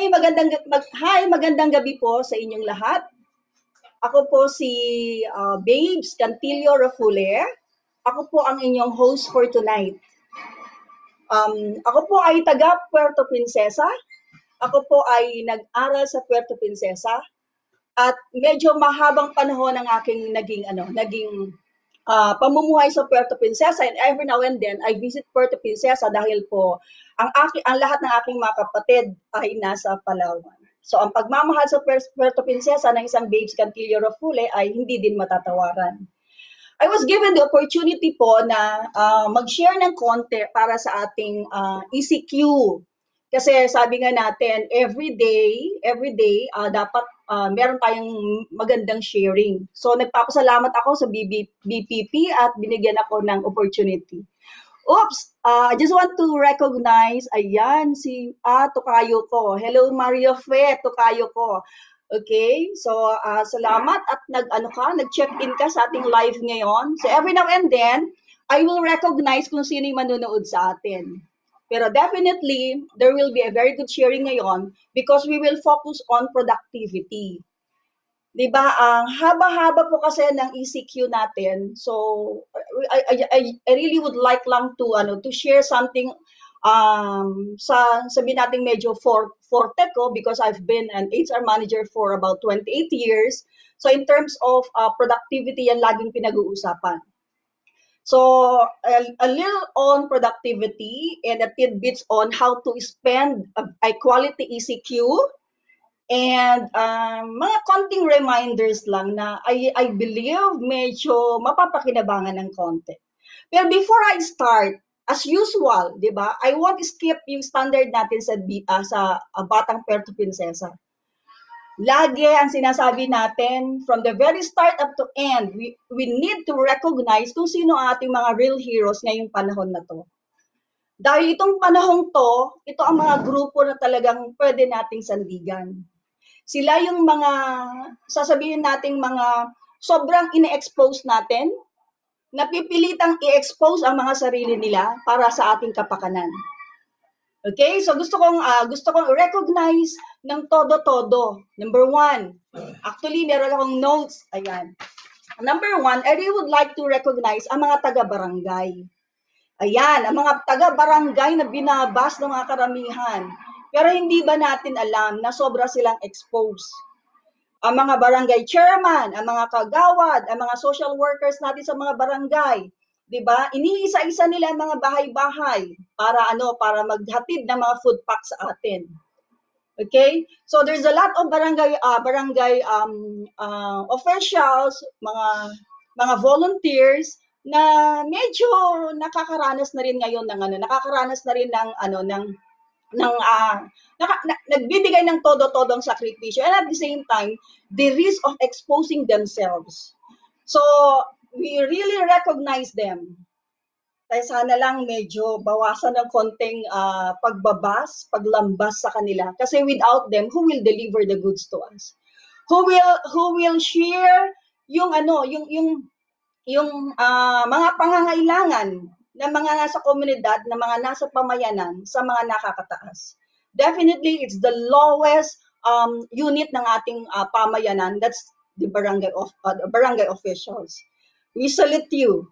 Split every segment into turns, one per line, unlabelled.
Magandang gabi po sa inyong lahat. Ako po si Babes Cantillo Rafule. Ako po ang inyong host for tonight. Ako po ay taga Puerto Princesa. Ako po ay nag-aral sa Puerto Princesa at medyo mahabang panahon ang aking naging pamumuhay sa Puerto Princesa, and every now and then I visit Puerto Princesa dahil po ang lahat ng aking mga kapatid ay nasa Palawan. So ang pagmamahal sa Puerto Princesa ng isang Babes Cantillo Rafule ay hindi din matatawaran. I was given the opportunity po na mag-share ng konti para sa ating ECQ. Kasi sabi nga natin, every day, dapat meron tayong magandang sharing. So nagpapasalamat ako sa BPP at binigyan ako ng opportunity. Oops, I just want to recognize, ayan, si Tokayo ko. Hello, Mario Fe, Tokayo ko. Okay, so salamat at nag-check-in ka sa ating live ngayon. So every now and then, I will recognize kung sino yung manonood sa atin. Pero definitely, there will be a very good sharing ngayon because we will focus on productivity. Diba? Ang haba-haba po kasi ng ECQ natin. So, I really would like lang to share something sabihin natin medyo forte ko because I've been an HR manager for about 28 years. So, in terms of productivity, yan laging pinag-uusapan. So, a little on productivity and a tidbits on how to spend a quality ECQ and mga konting reminders lang na I believe medyo mapapakinabangan ng konti. Pero before I start, as usual, di ba, I won't skip yung standard natin sa Batang Puerto Princesa. Lagi ang sinasabi natin, from the very start up to end, we need to recognize kung sino ang ating mga real heroes ngayong panahon na to. Dahil itong panahong to, ito ang mga grupo na talagang pwede nating sandigan. Sila yung mga, sasabihin nating mga sobrang ine-expose natin, napipilitang i-expose ang mga sarili nila para sa ating kapakanan. Okay, so gusto kong recognize ng todo-todo. Number 1, actually meron akong notes. Ayan. Number 1, I really would like to recognize ang mga taga-barangay. Ayan, ang mga taga-barangay na binabas ng mga karamihan. Pero hindi ba natin alam na sobra silang exposed? Ang mga barangay chairman, ang mga kagawad, ang mga social workers natin sa mga barangay, 'di ba? Iniisa-isa nila ang mga bahay-bahay para maghatid ng mga food packs sa atin. Okay? So there's a lot of barangay officials, mga volunteers na medyo nakakaranas na rin ngayon nagbibigay ng todo-todong sakripisyo, and at the same time the risk of exposing themselves. So we really recognize them. Kaya sana lang medyo bawasan ng konting paglambas sa kanila. Kasi without them, who will deliver the goods to us? Who will share yung mga pangangailangan ng mga nasa komunidad, ng mga nasa pamayanan sa mga nakakataas? Definitely, it's the lowest unit ng ating pamayanan. That's the barangay officials. We salute you,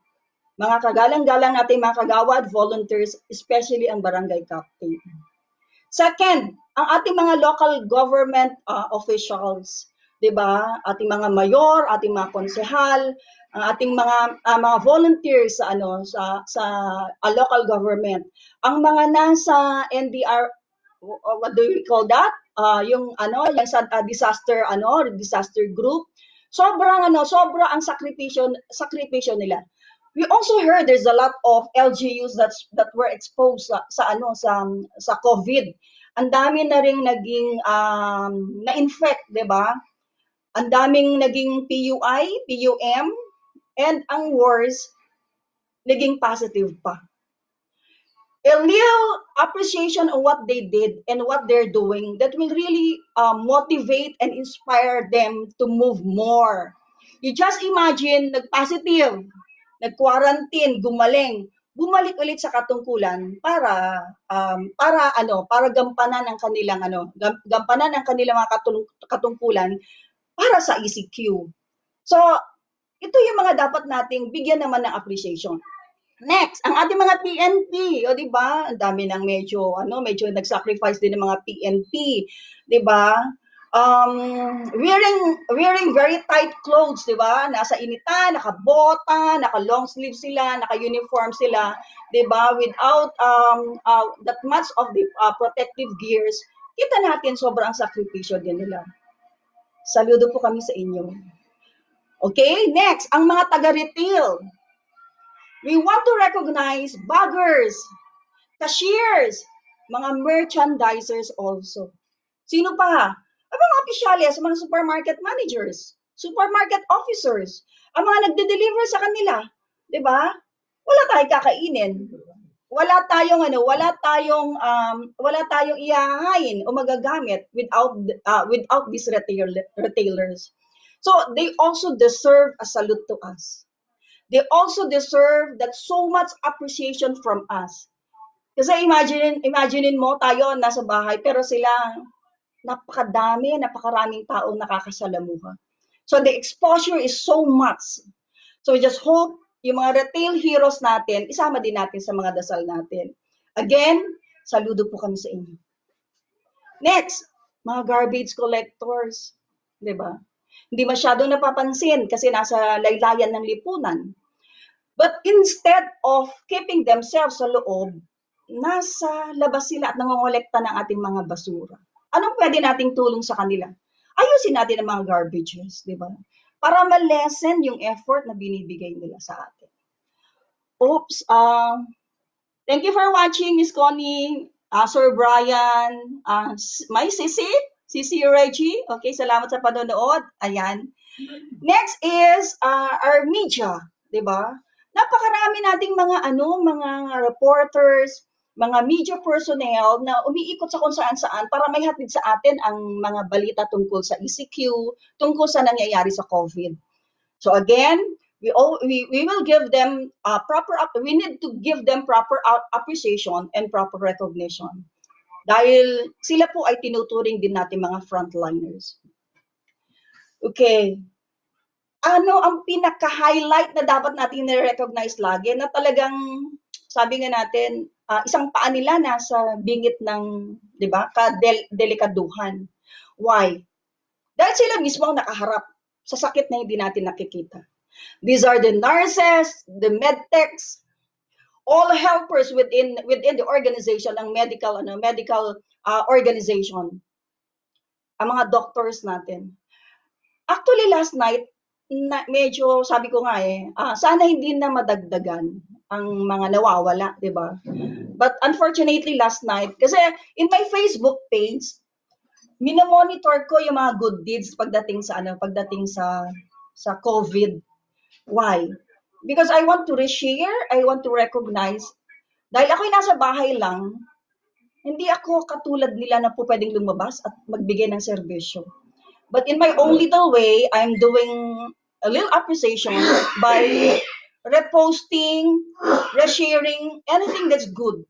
mga kagalang-galang natin, mga kagawad, volunteers, especially ang barangay captain. Second, ang ating mga local government officials, 'di ba? Ating mga mayor, ating mga konsehal, ang ating mga volunteers sa local government. Ang mga nasa NDR, what do we call that? Yung disaster group. Sobrang ang sakripisyo nila. We also heard there's a lot of LGUs that were exposed sa COVID. Ang dami na ring naging na-infect, 'di ba? Ang daming naging PUI, PUM, and ang worst, naging positive pa. A little appreciation of what they did and what they're doing that will really motivate and inspire them to move more. You just imagine, nag-positive, nag-quarantine, gumaling. bumalik ulit sa katungkulan para gampanan ang kanilang gampanan ang kanilang mga katungkulan para sa ECQ. So, ito yung mga dapat nating bigyan naman ng appreciation. Next, ang ating mga PNP, o di ba? Ang dami ng medyo nag-sacrifice din ng mga PNP, di ba? Wearing very tight clothes, di ba? Nasa initan, nakabota, naka-long sleeve sila, naka-uniform sila, di ba? Without that much of the protective gears, kita natin sobrang sakripisyo din nila. Saludo po kami sa inyo. Okay, next, ang mga taga-retail. We want to recognize baggers, cashiers, mga merchandisers also. Sino pa? Ang mga opisyalis, mga supermarket managers, supermarket officers, ang mga nagde-deliver sa kanila, 'di ba? Wala tayong kakainin. Wala tayong ihahain o magagamit without these retailers. So they also deserve a salute to us. They also deserve that so much appreciation from us. Kasi imaginein mo tayo nasa bahay pero sila napakaraming taong nakakasalamuha. So the exposure is so much. So we just hope yung mga retail heroes natin, isama din natin sa mga dasal natin. Again, saludo po kami sa inyo. Next, mga garbage collectors, 'di ba? Hindi masyadong napapansin kasi nasa laylayan ng lipunan. But instead of keeping themselves sa loob, nasa labas sila at nangongolekta ng ating mga basura. Anong pwede nating tulong sa kanila? Ayusin natin ang mga garbages, di ba? Para ma-lessen yung effort na binibigay nila sa atin. Oops, thank you for watching, Miss Connie, Sir Brian, my Sisi Reggie. Okay, salamat sa panonood. Ayan. Next is our media, di ba? Napakarami nating mga reporters, mga media personnel na umiikot sa kung saan-saan para may hatid sa atin ang mga balita tungkol sa ECQ, tungkol sa nangyayari sa COVID. So again, we will give them we need to give them proper appreciation and proper recognition. Dahil sila po ay tinuturing din natin mga frontliners. Okay. Ano ang pinaka-highlight na dapat natin i-recognize lagi na talagang, sabi nga natin, isang paa nila nasa bingit ng, di ba, delikaduhan. Why? Dahil sila mismo ang nakaharap sa sakit na hindi natin nakikita. These are the nurses, the medtechs, all helpers within the organization, ng medical organization. Ang mga doctors natin. Actually, last night, medyo sabi ko nga sana hindi na madagdagan ang mga nawawala, 'di ba? But unfortunately last night, kasi in my Facebook page, minomonitor ko yung mga good deeds pagdating sa COVID. Why? Because I want to reshare, I want to recognize. Dahil ako'y nasa bahay lang, hindi ako katulad nila na po pwedeng lumabas at magbigay ng serbisyo. But in my own little way, I'm doing a little appreciation by reposting, resharing, anything that's good.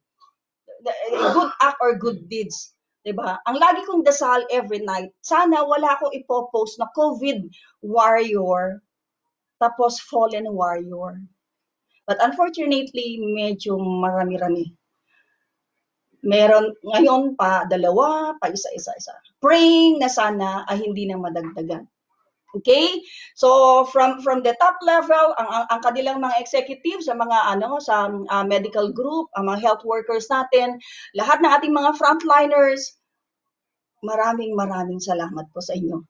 Good act or good deeds. Diba? Ang lagi kong dasal every night, sana wala akong ipopost na COVID warrior, tapos fallen warrior. But unfortunately, medyo marami-rami. Meron ngayon pa dalawa, pa isa-isa. Praying na sana ay hindi na madagdagan. Okay? So from the top level, ang kanilang mga executives sa mga medical group, ang mga health workers natin, lahat ng ating mga frontliners, maraming salamat po sa inyo.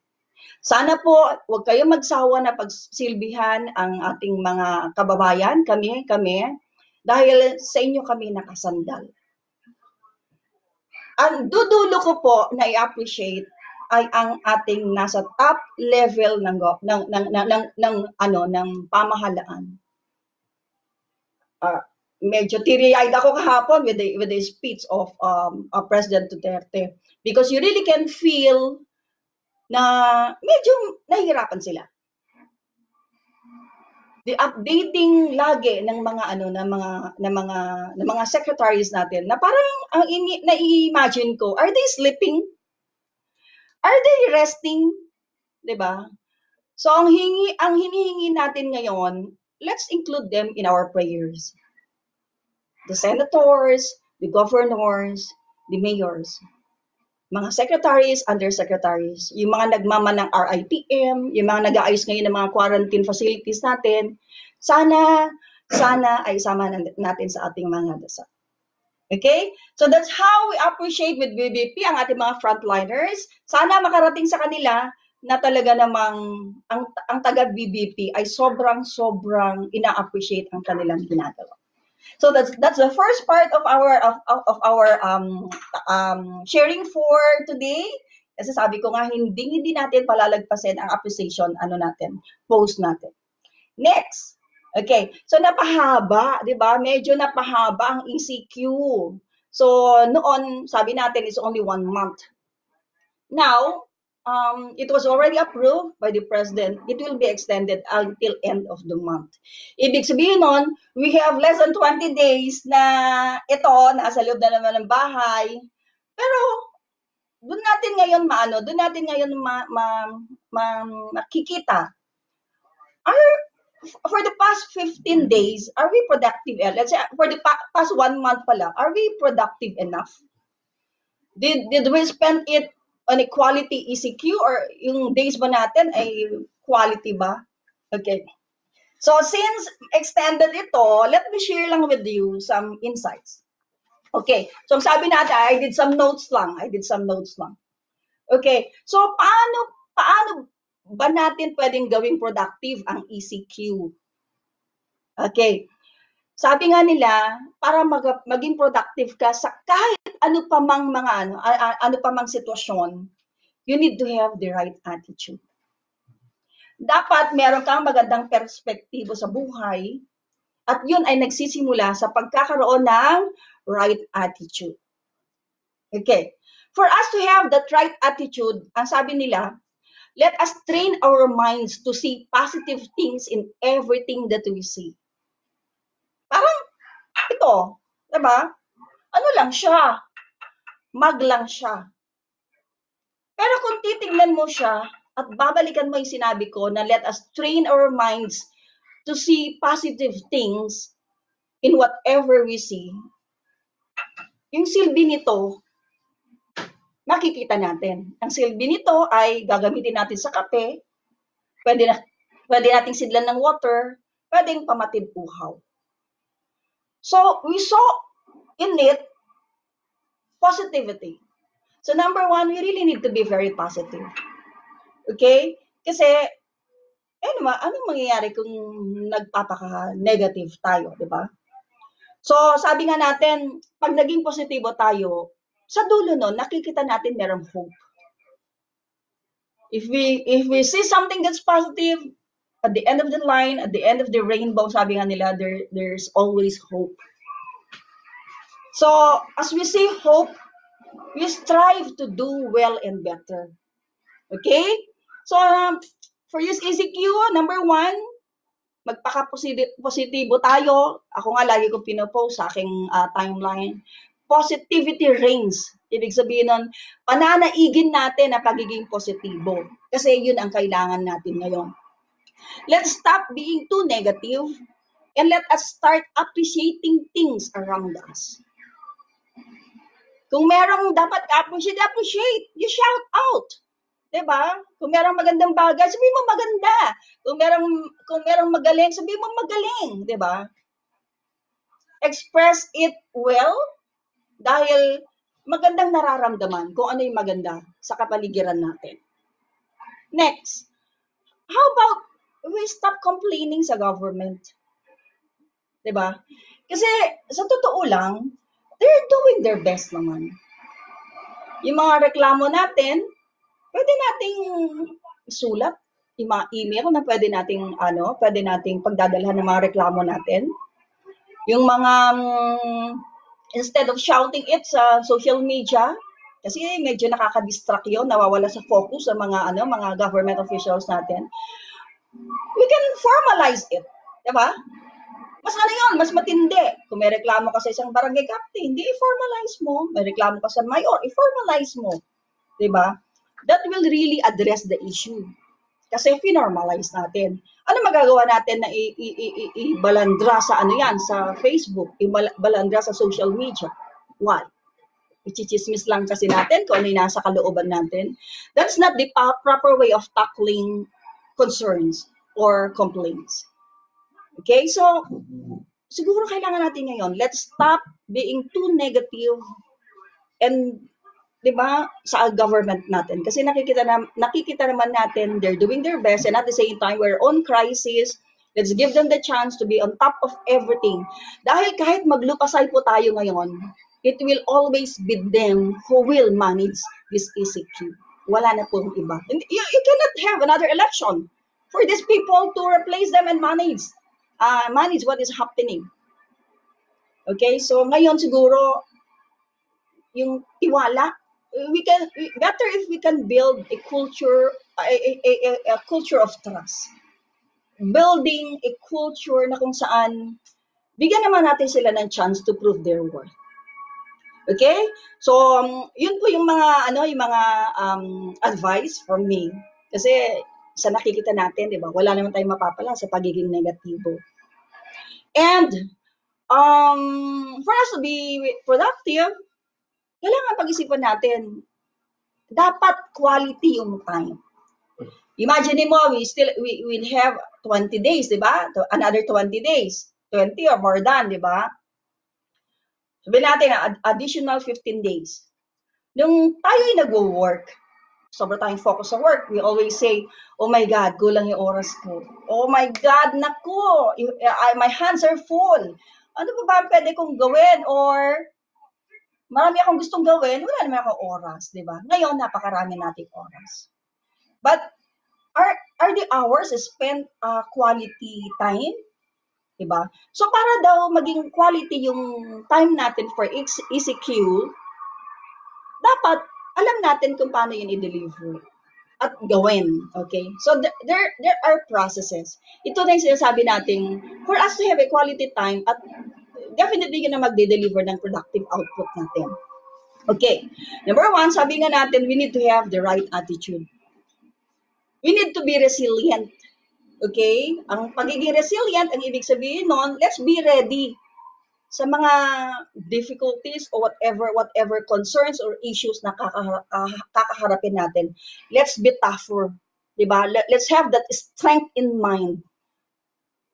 Sana po huwag kayong magsawa na pagsilbihan ang ating mga kababayan, kami, dahil sa inyo kami nakasandal. Ang dudulo ko po na i-appreciate ay ang ating nasa top level ng pamahalaan. Medyo teary-eyed ako kahapon with the speech of President Duterte because you really can feel na medyo nahihirapan sila. updating lagi ng mga ng mga secretaries natin na parang ang nai-imagine ko, are they sleeping? Are they resting? 'Di ba? So ang hinihingi natin ngayon, let's include them in our prayers. The senators, the governors, the mayors, mga secretaries, undersecretaries, yung mga nagmama ng RITM, yung mga nag-aayos ngayon ng mga quarantine facilities natin, sana ay isama natin sa ating mga dasal. Okay? So that's how we appreciate with BBP ang ating mga frontliners. Sana makarating sa kanila na talaga namang ang taga-BBP ay sobrang ina-appreciate ang kanilang ginagawa. So that's the first part of our sharing for today. Kasi sabi ko nga hindi natin palalagpasin ang appreciation post natin. Next. Okay. So napahaba, 'di ba? Medyo napahaba ang ECQ. So noon sabi natin it's only 1 month. Now, it was already approved by the president. It will be extended until end of the month. Ibig sabihin nun, we have less than 20 days na ito, nasa loob na naman ng bahay. Pero, doon natin ngayon makikita. For the past 15 days, are we productive? Let's say, for the past 1 month pala, are we productive enough? Did we spend it on a quality ECQ or yung days ba natin ay quality ba? Okay. So since extended ito, let me share lang with you some insights. Okay. So sabi natin, I did some notes lang. Okay. So paano ba natin pwedeng gawing productive ang ECQ? Okay. Sabi nga nila, para maging productive ka sa kahit ano pa mang sitwasyon, you need to have the right attitude. Dapat meron kang magandang perspektibo sa buhay at yun ay nagsisimula sa pagkakaroon ng right attitude. Okay. For us to have that right attitude, ang sabi nila, let us train our minds to see positive things in everything that we see. Parang ito, diba? Ano lang siya? Mag lang siya. Pero kung titignan mo siya at babalikan mo yung sinabi ko na let us train our minds to see positive things in whatever we see, yung silbi nito, makikita natin. Ang silbi nito ay gagamitin natin sa kape, pwede nating sidlan ng water, pwedeng pamatid uhaw. So, we saw in it positivity. So number 1, we really need to be very positive. Okay? Kasi, anong mangyayari kung nagpapaka-negative tayo, di ba? So, sabi nga natin, pag naging positibo tayo, sa dulo nun, nakikita natin merong hope. If we see something that's positive, at the end of the line, at the end of the rainbow, sabi nga nila, there's always hope. So, as we see hope, we strive to do well and better. Okay? So, for this ECQ, number 1, magpaka-positibo tayo. Ako nga lagi kong pinopost sa aking timeline. Positivity reigns. Ibig sabihin nun, pananaigin natin na pagiging positibo. Kasi yun ang kailangan natin ngayon. Let's stop being too negative and let us start appreciating things around us. Kung merong dapat appreciate. You shout out. Diba? Kung merong magandang bagay, sabihin mo maganda. Kung merong magaling, sabihin mo magaling. Diba? Express it well dahil magandang nararamdaman kung ano yung maganda sa kapaligiran natin. Next, how about we stop complaining sa government? Diba? Kasi sa totoo lang, they're doing their best naman. Yung mga reklamo natin, pwede nating isulat, yung mga email na pwede nating pagdadalhan ng mga reklamo natin. Yung mga, instead of shouting it sa social media, kasi medyo nakaka-distract yun, nawawala sa focus sa mga government officials natin. We can formalize it. Diba? Mas ano yun, mas matindi. Kung may reklamo ka sa isang barangay captain, hindi i-formalize mo. May reklamo ka sa mayor, i-formalize mo. Diba? That will really address the issue. Kasi finormalize natin. Ano magagawa natin na ibalandra sa ano yan, sa Facebook, ibalandra sa social media? Why? Ichichismis lang kasi natin kung ano yung nasa kalooban natin. That's not the proper way of tackling concerns or complaints. Okay, so siguro kailangan natin ngayon, let's stop being too negative and 'di ba sa government natin kasi nakikita naman natin they're doing their best and at the same time we're on crisis. Let's give them the chance to be on top of everything. Dahil kahit maglupasay po tayo ngayon, it will always be them who will manage this ECQ. Wala na pong iba. You cannot have another election for these people to replace them and manage what is happening. Okay, so ngayon siguro yung tiwala better if we can build a culture a culture of trust, building a culture na kung saan bigyan naman natin sila ng chance to prove their worth. Okay, so yun po yung mga advice from me kasi sa nakikita natin, di ba, wala naman tayong mapapala sa pagiging negatibo. And for us to be productive, kailangan pag-isipan natin, dapat quality yung time. Imagine mo, we have 20 days, di ba? Another 20 days. 20 or more than, di ba? Sabihin natin, additional 15 days. Nung tayo ay nagwo-work, sobrang tayong focus sa work, we always say, oh my God, kulang yung oras ko. Oh my God, naku, my hands are full. Ano ba pwede kong gawin? Or marami akong gustong gawin, wala naman akong oras, di ba? Ngayon, napakarami nating oras. But are the hours spent quality time? Di ba? So para daw maging quality yung time natin for ECQ, dapat alam natin kung paano yun i-deliver at gawin. Okay? So there are processes. Ito na yung sinasabi natin, for us to have a quality time at definitely yun na magde-deliver ng productive output natin. Okay. Number one, sabi nga natin, we need to have the right attitude. We need to be resilient. Okay? Ang pagiging resilient, ang ibig sabihin nun, let's be ready sa mga difficulties or whatever concerns or issues na kakaharapin natin. Let's be tougher. Diba? Let's have that strength in mind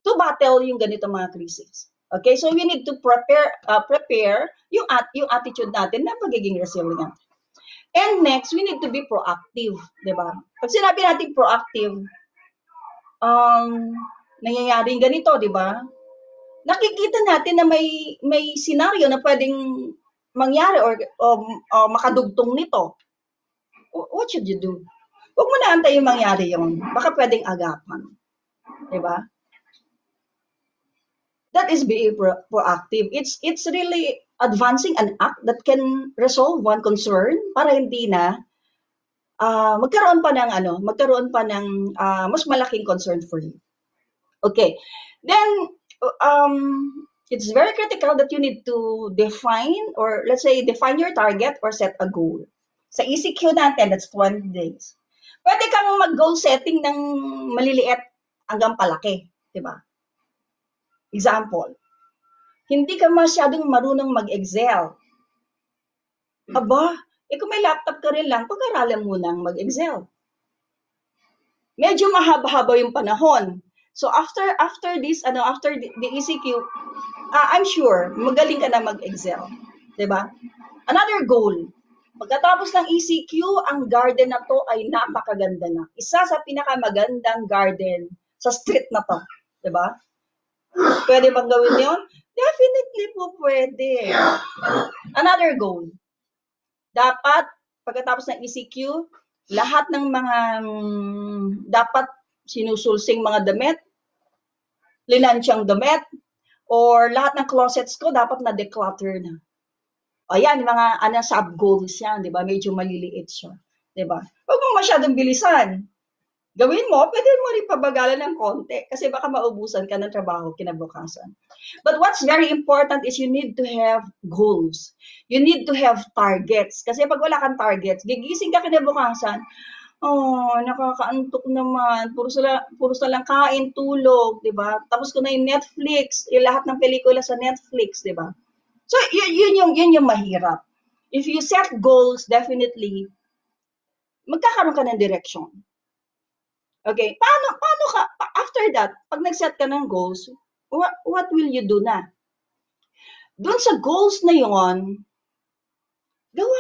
to battle yung ganito mga crisis. Okay? So we need to prepare yung attitude natin na pagiging resilient. And next, we need to be proactive. Diba? Pag sinabi natin proactive, nangyayari ganito, di ba? Nakikita natin na may scenario na pwedeng mangyari or makadugtong nito. What should you do? Huwag mo na antay yung mangyari yun. Baka pwedeng agapan. Di ba? That is being proactive. It's really advancing an act that can resolve one concern para hindi na magkaroon pa ng mas malaking concern for you. Okay. Then it's very critical that you need to define or let's say define your target or set a goal. Sa ECQ natin, that's 20 days. Pwede kang mag-goal setting ng maliliit hanggang palaki, 'di ba? Example, hindi ka masyadong marunong mag-Excel. Aba, kung may laptop ka rin lang, pag-aralan mo nang mag-Excel. Medyo mahaba-haba yung panahon. So after this, after the ECQ, I'm sure magaling ka na mag-Excel, 'di ba? Another goal. Pagkatapos ng ECQ, ang garden na to ay napakaganda na. Isa sa pinakamagandang garden sa street na to, 'di ba? Pwede bang gawin 'yon? Definitely po pwede. Another goal. Dapat pagkatapos ng ECQ, lahat ng mga dapat sinusulsing mga damit, linansyang damit, or lahat ng closets ko dapat na declutter na. Ayan, mga sub-goals yan, di ba? Medyo maliliit siya. Di ba? Huwag mo masyadong bilisan. Gawin mo, pwede mo rin pabagalan ng konti kasi baka maubusan ka ng trabaho kinabukasan. But what's very important is you need to have goals. You need to have targets. Kasi pag wala kang targets, gigising ka kinabukasan, oh, nakakaantok naman. Puro sa lang kain, tulog, di ba? Tapos ko na yung Netflix, yung lahat ng pelikula sa Netflix, di ba? So, yun yung mahirap. If you set goals, definitely, magkakaroon ka ng direction. Okay, paano ka, after that, pag nag-set ka ng goals, what will you do na? Doon sa goals na yon, gawa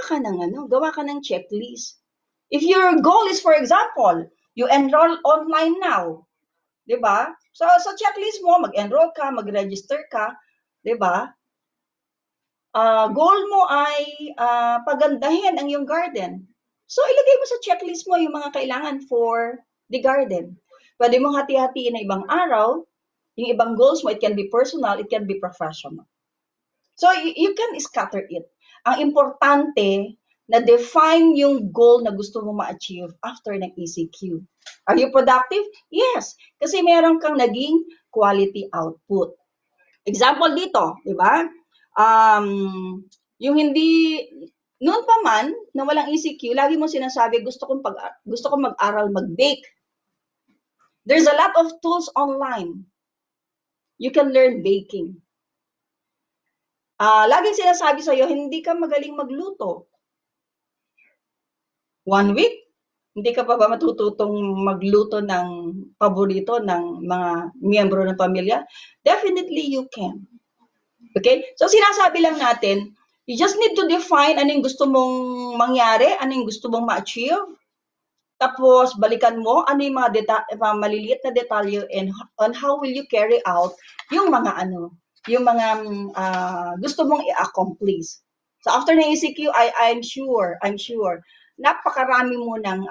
ka ng checklist. If your goal is, for example, you enroll online now, di ba? So, sa checklist mo, mag-enroll ka, mag-register ka, di ba? Goal mo ay pagandahin ang iyong garden. So, ilagay mo sa checklist mo yung mga kailangan for the garden. Pwede mong hati-hatiin na ibang araw, yung ibang goals mo, it can be personal, it can be professional. So, you can scatter it. Ang importante, na-define yung goal na gusto mo ma-achieve after ng ECQ. Are you productive? Yes. Kasi meron kang naging quality output. Example dito, di ba? Yung hindi, noon pa man, na walang ECQ, lagi mo sinasabi, gusto kong mag-aral, mag-bake. There's a lot of tools online. You can learn baking. Laging sinasabi sa'yo, hindi ka magaling magluto. 1 week, hindi ka pa ba matututong magluto ng paborito ng mga miyembro ng pamilya? Definitely you can. Okay? So sinasabi lang natin, you just need to define ano yung gusto mong mangyari, ano yung gusto mong ma-achieve. Tapos balikan mo ano yung mga maliliit na detalye and on how will you carry out yung mga gusto mong i-accomplish. So after ng ECQ, I'm sure napakarami mo ng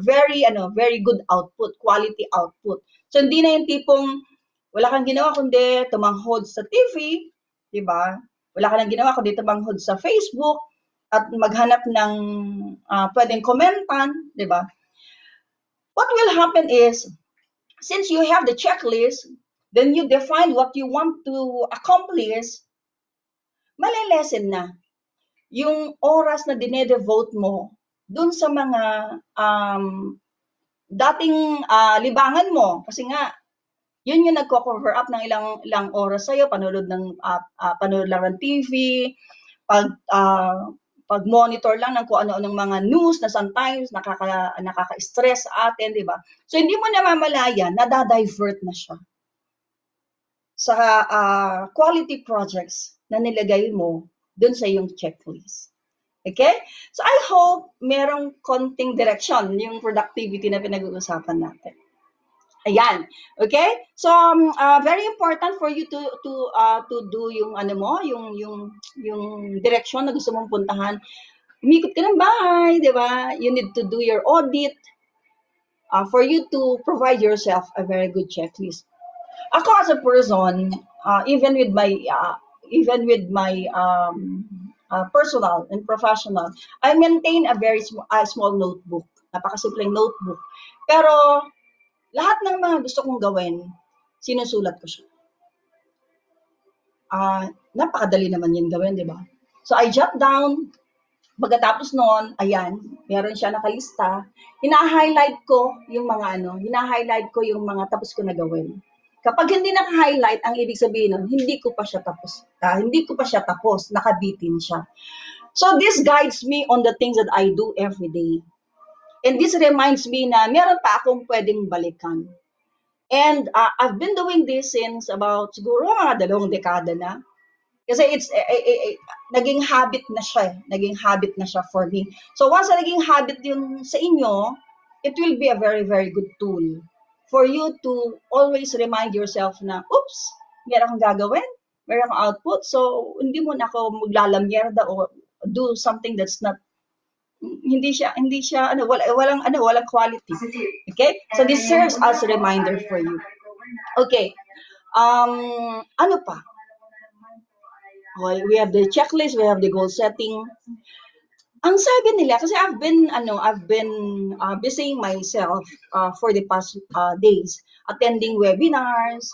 very good output, quality output. So hindi na yung tipong wala kang ginawa kundi tumanghod sa TV, 'di ba? Wala ka nang ginawa kundi tumanghod sa Facebook at maghanap ng pwedeng komentan, 'di ba? What will happen is since you have the checklist, then you define what you want to accomplish, malilesen na yung oras na dinedevote mo dun sa mga dating libangan mo. Kasi nga, yun yung nagko-cover up ng ilang oras sa'yo, panonood lang ng TV, pag-monitor lang ng kung ano-anong mga news na sometimes nakaka-stress sa atin, di ba? So, hindi mo namamalayan, nadadivert na siya sa quality projects na nilagay mo dun sa iyong checklist. Okay? So I hope merong konting direction yung productivity na pinag-uusapan natin. Ayan. Okay? So very important for you to do yung yung direction na gusto mong puntahan. Umikot ka ng bahay, 'di ba? You need to do your audit for you to provide yourself a very good checklist. Ako as a person, even with my personal and professional, I maintain a very small notebook. Napakasimpleng notebook. Pero lahat ng mga gusto kong gawin, sinusulat ko siya. Napakadali naman yan gawin, di ba? So I jot down, pagkatapos noon, ayan, meron siya nakalista. Hina-highlight ko yung mga tapos ko na gawin. Kapag hindi naka-highlight, ang ibig sabihin nun, hindi ko pa siya tapos, nakabitin siya. So this guides me on the things that I do every day. And this reminds me na meron pa akong pwedeng balikan. And I've been doing this since about siguro mga 2 dekada na. Kasi it's naging habit na siya for me. So once naging habit yun sa inyo, it will be a very, very good tool for you to always remind yourself na, oops, meron akong gagawin, meron akong output, so hindi mo na ako maglalamyerda o do something that's not, hindi siya, walang quality. Okay? So this serves as a reminder for you. Okay. Ano pa? Well, we have the checklist, we have the goal setting. Ang sabi nila, kasi I've been busying myself for the past days, attending webinars,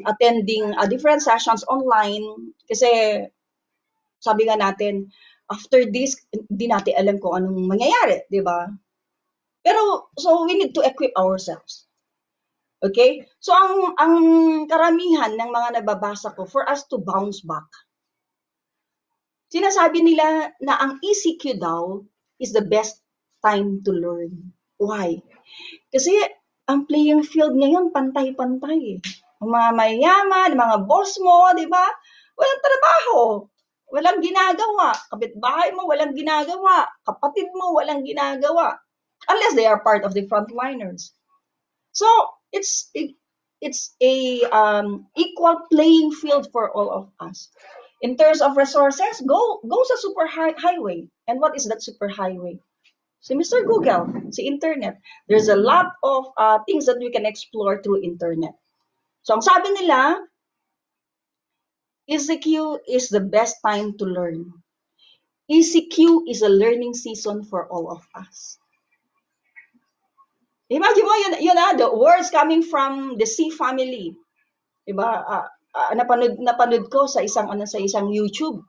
attending different sessions online, kasi sabi nga natin, after this, hindi natin alam kung anong mangyayari, di ba? Pero, so we need to equip ourselves. Okay? So, ang karamihan ng mga nababasa ko, for us to bounce back, sinasabi nila na ang ECQ daw is the best time to learn. Why? Kasi ang playing field ngayon pantay-pantay. Ang mga mayayaman, mga boss mo, di ba? Walang trabaho. Walang ginagawa. Kapitbahay mo, walang ginagawa. Kapatid mo, walang ginagawa. Unless they are part of the frontliners. So, it's a equal playing field for all of us. In terms of resources, go sa super highway. And what is that super highway? Si Mr. Google, si internet. There's a lot of things that we can explore through internet. So, ang sabi nila, ECQ is the best time to learn. ECQ is a learning season for all of us. Imagine mo, the words coming from the C family. Diba? Napanood ko sa isang YouTube.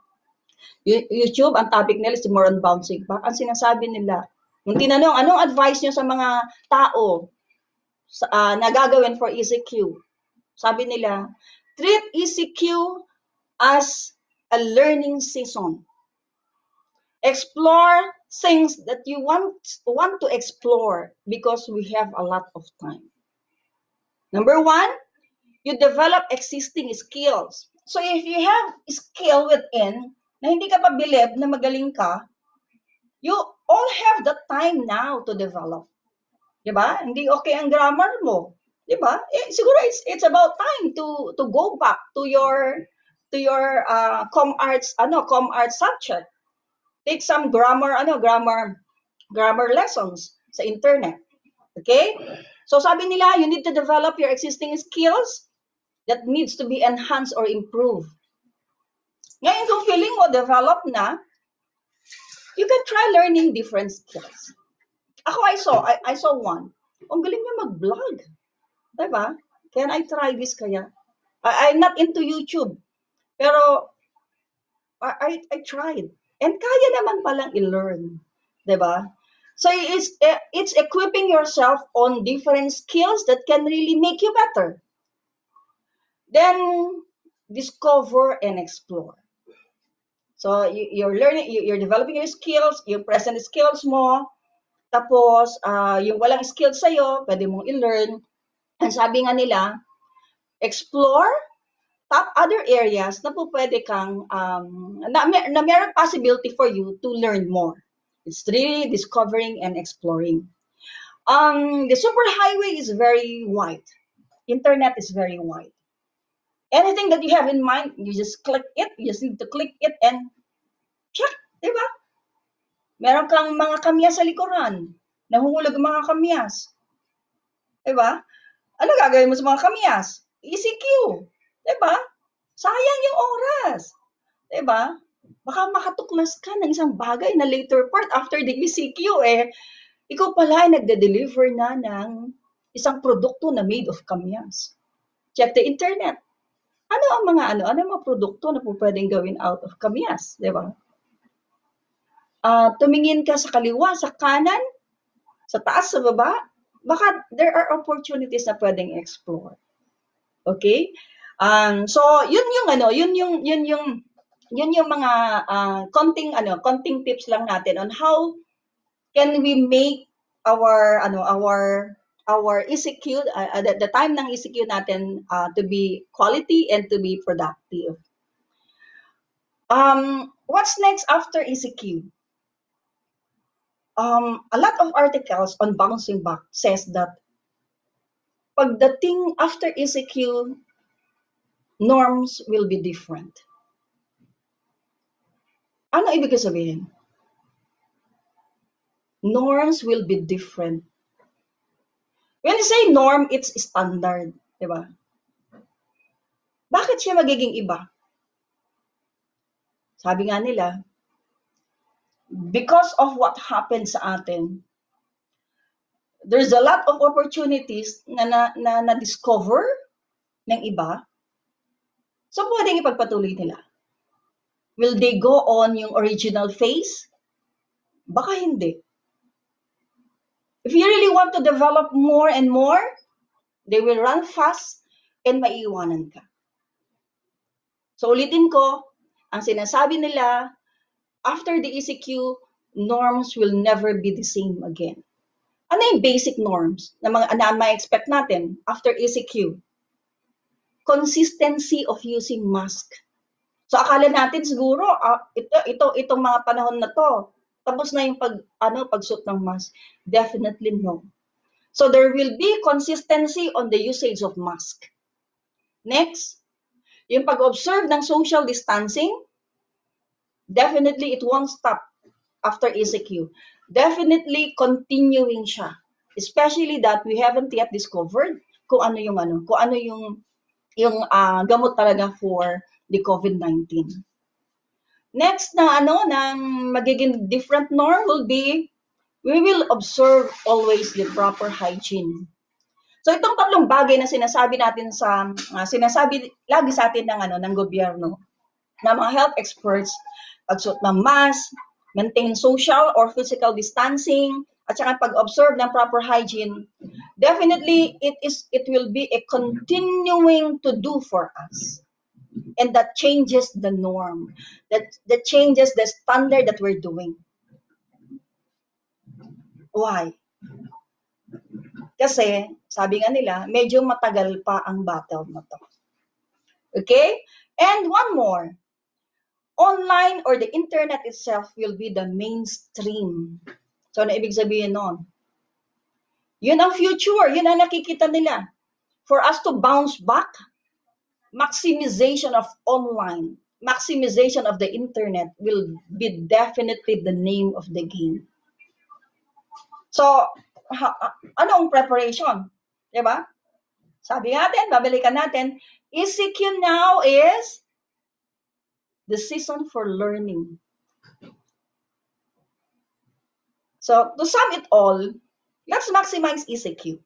YouTube, ang topic nila is more on bouncing back. Ang sinasabi nila, yung tinanong, anong advice nyo sa mga tao na gagawin for ECQ? Sabi nila, treat ECQ as a learning season. Explore things that you want to explore because we have a lot of time. Number one, you develop existing skills. So if you have skill within na hindi ka pa believe na magaling ka, you all have the time now to develop. Diba? Hindi okay ang grammar mo. Diba? Siguro it's about time to go back to your com arts subject. Take some grammar lessons sa internet. Okay? So sabi nila, you need to develop your existing skills that needs to be enhanced or improved. Ngayon, kung feeling mo develop na, you can try learning different skills. Ako, I saw one. Ang galing niya mag-vlog. Diba? Can I try this kaya? I'm not into YouTube. Pero, I tried. And kaya naman palang i-learn. Diba? So, it's equipping yourself on different skills that can really make you better. Then, discover and explore. So, you're learning, you're developing your skills, yung present skills mo, tapos, yung walang skills sa'yo, pwede mong i-learn. And sabi nga nila, explore top other areas na po pwede kang, na mayroong possibility for you to learn more. It's really discovering and exploring. The superhighway is very wide. Internet is very wide. Anything that you have in mind, you just click it. You just need to click it and check, di ba? Meron kang mga kamyas sa likuran. Nahuhulog ang mga kamyas. Di ba? Ano gagawin mo sa mga kamyas? ECQ. Di ba? Sayang yung oras. Di ba? Baka makatuklas ka ng isang bagay na later part after the ECQ ikaw pala ay nagde-deliver na ng isang produkto na made of kamyas. Check the internet. Ano ang mga produkto na po pwedeng gawin out of kamyas, di ba? Tumingin ka sa kaliwa, sa kanan, sa taas, sa baba, baka there are opportunities na pwedeng explore. Okay? So yun yung mga konting tips lang natin on how can we make our ECQ, the time ng ECQ natin to be quality and to be productive. What's next after ECQ? A lot of articles on bouncing back says that pagdating after ECQ, norms will be different. Ano ibig sabihin? Norms will be different. When you say norm, it's standard, di ba? Bakit siya magiging iba? Sabi nga nila, because of what happened sa atin, there's a lot of opportunities na discover ng iba. So, pwedeng ipagpatuloy nila. Will they go on yung original phase? Baka hindi. If you really want to develop more and more, they will run fast and maiiwanan ka. So, ulitin ko, ang sinasabi nila, after the ECQ, norms will never be the same again. Ano yung basic norms na ma-expect natin after ECQ? Consistency of using mask. So akala natin siguro itong mga panahon na to, tapos na yung pagsuot ng mask. Definitely no. So there will be consistency on the usage of mask. Next, yung pag-observe ng social distancing, definitely it won't stop after ECQ. Definitely continuing siya. Especially that we haven't yet discovered kung ano yung gamot talaga for the COVID-19. Next ng magiging different norm will be, we will observe always the proper hygiene. So itong tatlong bagay na sinasabi natin sinasabi lagi sa atin ng gobyerno, ng mga health experts, pagsuot ng mask, maintain social or physical distancing, at saka pag-observe ng proper hygiene, definitely it will be a continuing to do for us. And that changes the norm. That changes the standard that we're doing. Why? Kasi, sabi nga nila, medyo matagal pa ang battle na to. Okay? And one more. Online or the internet itself will be the mainstream. So, ano ibig sabihin nun? Yun ang future. Yun ang nakikita nila. For us to bounce back, maximization of online, maximization of the internet will be definitely the name of the game. So, anong preparation? Diba? Sabi natin, babalikan natin, ECQ now is the season for learning. So, to sum it all, let's maximize ECQ.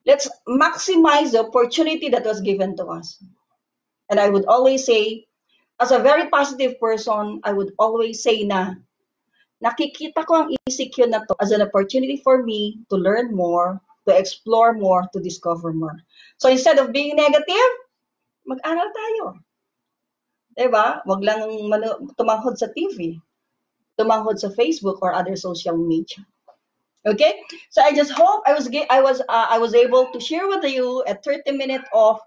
Let's maximize the opportunity that was given to us. And I would always say, as a very positive person, I would always say na nakikita ko ang ECQ na to as an opportunity for me to learn more, to explore more, to discover more. So instead of being negative, mag-aral tayo. Diba? Wag lang tumanghod sa TV, tumanghod sa Facebook or other social media. Okay, so I just hope I was able to share with you a 30-minute of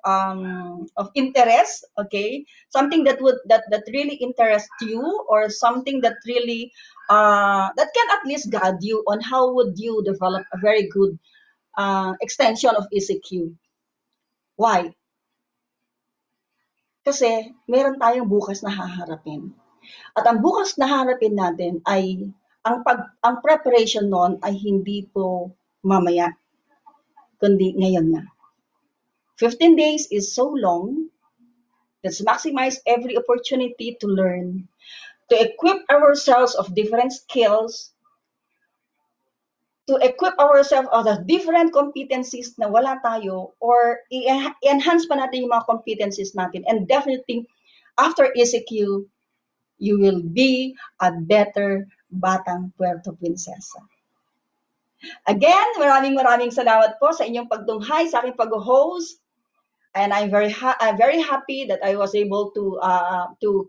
interest. Okay, something that really interests you, or something that really that can at least guide you on how would you develop a very good extension of ECQ. Why? Kasi meron tayong bukas na haharapin, at ang bukas na haharapin natin ay ang preparation noon ay hindi po mamaya, kundi ngayon na. 15 days is so long. Let's maximize every opportunity to learn, to equip ourselves of different skills, to equip ourselves of the different competencies na wala tayo, or i-enhance pa natin yung mga competencies natin. And definitely, after ECQ, you will be a better Batang Puerto Princesa. Again, maraming salamat po sa inyong pagtunghay sa aking pag-host. And I'm very happy that I was able to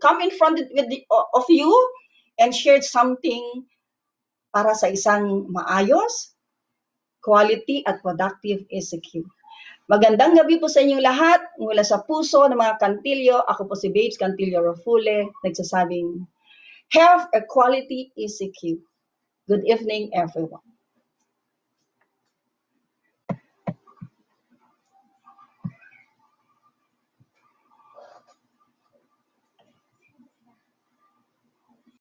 come in front of you and share something para sa isang maayos, quality at productive ECQ. Magandang gabi po sa inyong lahat. Mula sa puso ng mga Cantillo, ako po si Babes Cantillo Rafule, nagsasabing, have a quality ECQ. Good evening, everyone.